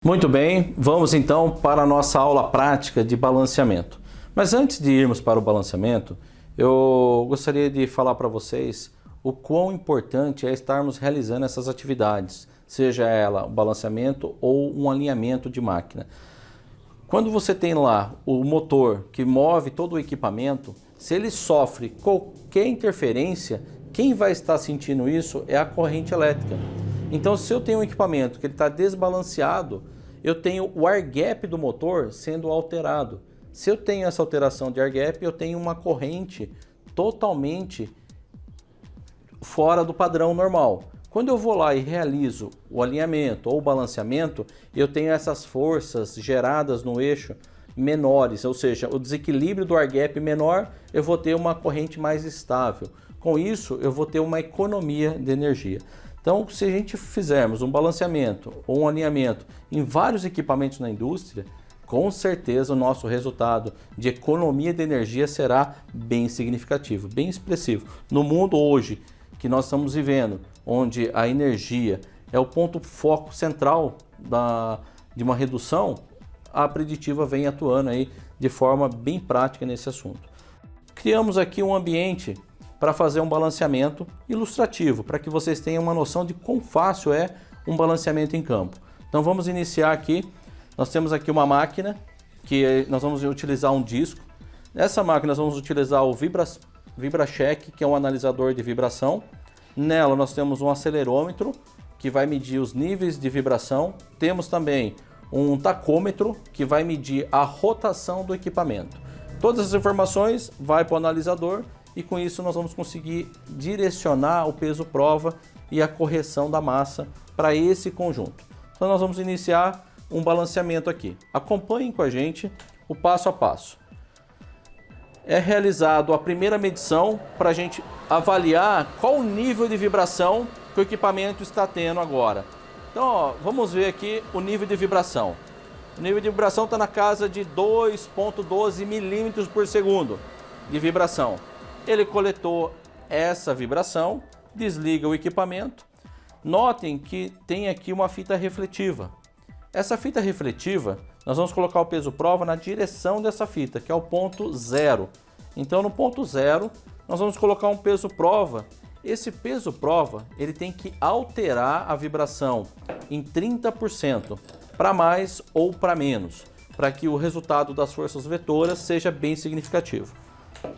Muito bem, vamos então para a nossa aula prática de balanceamento. Mas antes de irmos para o balanceamento, eu gostaria de falar para vocês o quão importante é estarmos realizando essas atividades, seja ela um balanceamento ou um alinhamento de máquina. Quando você tem lá o motor que move todo o equipamento, se ele sofre qualquer interferência, quem vai estar sentindo isso é a corrente elétrica. Então, se eu tenho um equipamento que está desbalanceado, eu tenho o air gap do motor sendo alterado. Se eu tenho essa alteração de air gap, eu tenho uma corrente totalmente fora do padrão normal. Quando eu vou lá e realizo o alinhamento ou o balanceamento, eu tenho essas forças geradas no eixo menores, ou seja, o desequilíbrio do air gap menor, eu vou ter uma corrente mais estável. Com isso, eu vou ter uma economia de energia. Então, se a gente fizermos um balanceamento ou um alinhamento em vários equipamentos na indústria, com certeza o nosso resultado de economia de energia será bem significativo, bem expressivo. No mundo hoje que nós estamos vivendo, onde a energia é o ponto foco central de uma redução, a Preditiva vem atuando aí de forma bem prática nesse assunto. Criamos aqui um ambiente para fazer um balanceamento ilustrativo, para que vocês tenham uma noção de quão fácil é um balanceamento em campo. Então vamos iniciar aqui. Nós temos aqui uma máquina que nós vamos utilizar um disco. Nessa máquina nós vamos utilizar o VibraCheck, que é um analisador de vibração. Nela nós temos um acelerômetro, que vai medir os níveis de vibração. Temos também um tacômetro, que vai medir a rotação do equipamento. Todas as informações vai para o analisador e com isso nós vamos conseguir direcionar o peso prova e a correção da massa para esse conjunto. Então nós vamos iniciar um balanceamento aqui. Acompanhem com a gente o passo a passo. É realizado a primeira medição para a gente avaliar qual o nível de vibração que o equipamento está tendo agora. Então, ó, vamos ver aqui o nível de vibração. O nível de vibração está na casa de 2,12 milímetros por segundo de vibração. Ele coletou essa vibração, desliga o equipamento. Notem que tem aqui uma fita refletiva. Essa fita refletiva, nós vamos colocar o peso prova na direção dessa fita, que é o ponto zero. Então, no ponto zero, nós vamos colocar um peso prova. Esse peso prova, ele tem que alterar a vibração em 30%, para mais ou para menos, para que o resultado das forças vetoras seja bem significativo.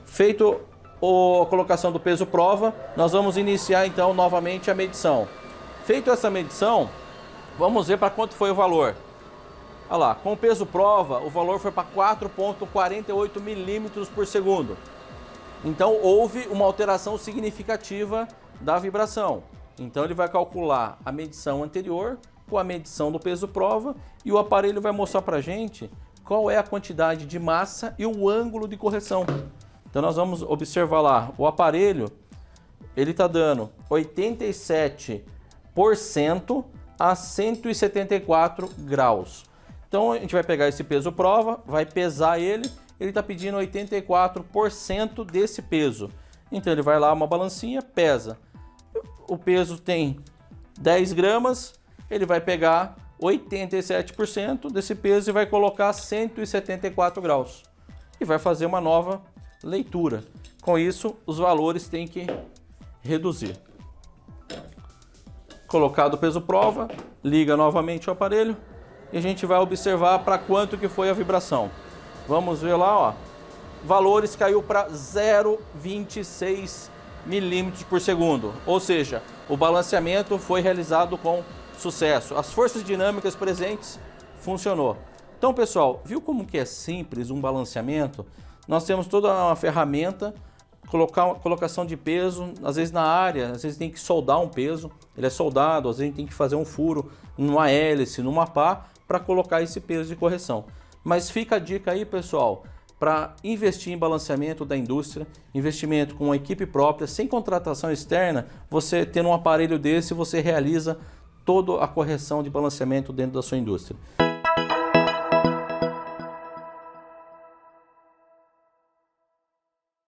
Feito a colocação do peso prova, nós vamos iniciar então novamente a medição. Feito essa medição, vamos ver para quanto foi o valor. Olha lá, com o peso prova, o valor foi para 4,48 milímetros por segundo. Então houve uma alteração significativa da vibração. Então ele vai calcular a medição anterior com a medição do peso prova e o aparelho vai mostrar para a gente qual é a quantidade de massa e o ângulo de correção. Então nós vamos observar lá, o aparelho, ele está dando 87% a 174 graus. Então a gente vai pegar esse peso prova, vai pesar ele está pedindo 84% desse peso. Então ele vai lá, uma balancinha, pesa. O peso tem 10 gramas, ele vai pegar 87% desse peso e vai colocar 174 graus. E vai fazer uma nova leitura. Com isso, os valores têm que reduzir. Colocado o peso prova, liga novamente o aparelho e a gente vai observar para quanto que foi a vibração. Vamos ver lá, ó. Valores caiu para 0,26 milímetros por segundo. Ou seja, o balanceamento foi realizado com sucesso. As forças dinâmicas presentes funcionou. Então, pessoal, viu como que é simples um balanceamento? Nós temos toda uma ferramenta, colocação de peso, às vezes na área, às vezes tem que soldar um peso, ele é soldado, às vezes tem que fazer um furo numa hélice, numa pá, para colocar esse peso de correção. Mas fica a dica aí, pessoal, para investir em balanceamento da indústria, investimento com uma equipe própria, sem contratação externa, você tendo um aparelho desse, você realiza toda a correção de balanceamento dentro da sua indústria.